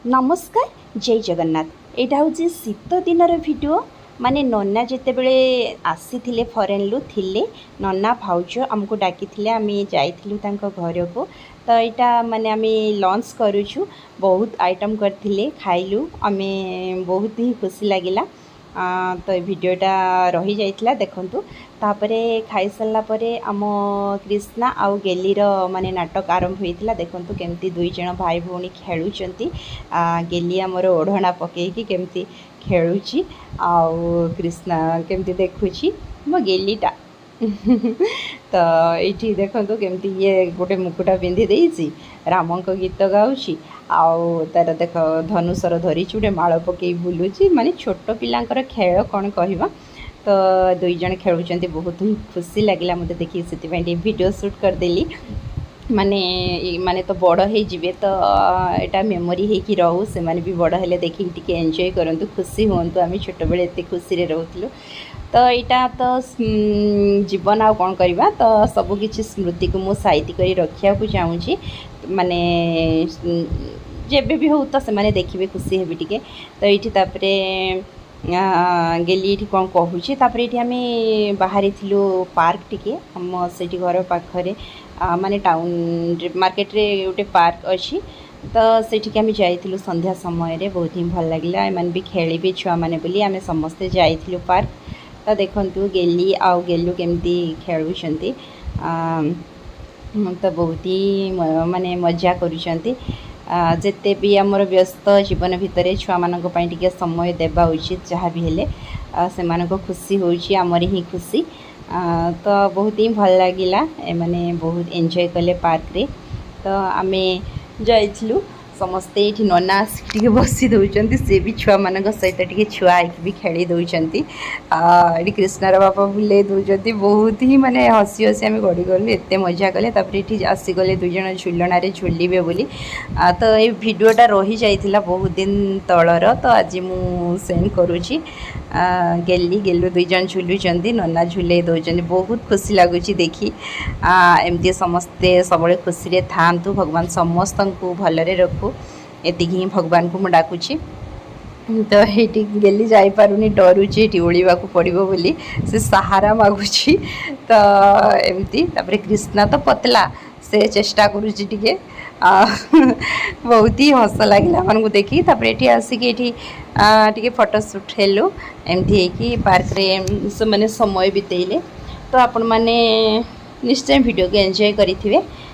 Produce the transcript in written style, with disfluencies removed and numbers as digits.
नमस्कार जय जगन्नाथ। यहाँ हूँ शीत दिनर वीडियो माने नन्ना जिते बड़े आसी फरेन लु थिले नन्ना भाउज आमको डाकी आम जाइलु घर को। तो यहाँ माने आम लंच करुचु बहुत आइटम करथिले खाइलु आम बहुत ही खुशी लगिला। तो भिडियोटा रही जाइथिला देखंतु। तापरे खाई सारा परे आम कृष्णा आउ गेलीर माने नाटक आरंभ होइथिला। देखंतु केमती दुई जण भाई भौणी खेलुचंती। गेली आमर ओढ़ना पकेकी केमती खेलुची आउ कृष्णा केमती देखुची मो गेलीटा। तो ये देखो केमती ये गोटे मुकुटा पिंधि देइछि रामंक गीत गाउछि आउ तार देख धनुषर धरी गोटे माल पकई बुलूची माने छोट पिलांकर खेल कौन कहवा। तो दुई जन खेलुचंती बहुत ही खुशी लगिला मते देखि से वीडियो शूट करदेली। माने माने तो बड़ हो जिवे तो यहाँ मेमोरी होकि रहू से माने भी बड़ हेले देखि टिके एंजॉय करंतु खुशी हुंतु। आम छोट बेले एते खुशी रे रहउतलु। तो यहाँ तो जीवन आ कौन करवा तो सबकि स्मृति को मु साइती करी रखिया को चाहूँगी। माने जेबे भी हो तो से माने देखिए खुशी हेबी टिके। तो ये गेली ये कौन कहूँ तापर ये आम बाहरी थिलु पार्क टिके हम से घर पाखरे माने टाउन मार्केट रे गोटे पार्क अच्छी। तो सेठी आम जाइलु संध्या समय रे बहुत ही भल लगिला। एमान भी खेलिबे छुआ माने बोली आम समस्ते जाइलु पार्क। तो देखंतु गेली आउ गेलु केमती खेलुचंती। तो बहुत ही माने मजा करुचंती। जेते भी आमर व्यस्त जीवन भितर छुआ मानक पई टिके समय देबा उचित जहाँ भी हेले से मानक खुशी होउची आमर ही खुशी। तो बहुत ही भल लगिला माने बहुत एंजॉय कले पार्क रे। तो आमे जाइलु समस्ते ये नना आसिक बसी दौरान सी भी छुआ मान सहित टे छुआ भी खेली दौरान। ये कृष्णार बापा बुले दौरान बहुत ही माने हसी हसी आम गड़ी गलु एत मजा कले। ये आसीगले दुई जन झुलना झुलिबे बोली। तो ये भिडियोटा रही जाइथिला बहुत दिन तलर। तो आज मु सेंड करुची गेली गेलु दुई जन झुलुचंती नना झुले दौरान बहुत खुशी लगुच देखी। एमती समस्ते सब खुशी रे थांतु भगवान समस्त को भलरे रखु एति ही भगवान को मुझे डाकुची। तो ये गेली जापारुनी डरुची ये ओळा पड़ो बोली से सहारा मागुची। तो एमती तापर कृष्णा तो पतला से चेष्टा करुची टिके बहुत ही हस लगिला मन को देखी। तापर ये आसिक ये फोटो शूट हेलु एमती कि पार्क रे से माने समय बितेले। तो आपण माने निश्चय वीडियो को एंजॉय करिथिबे।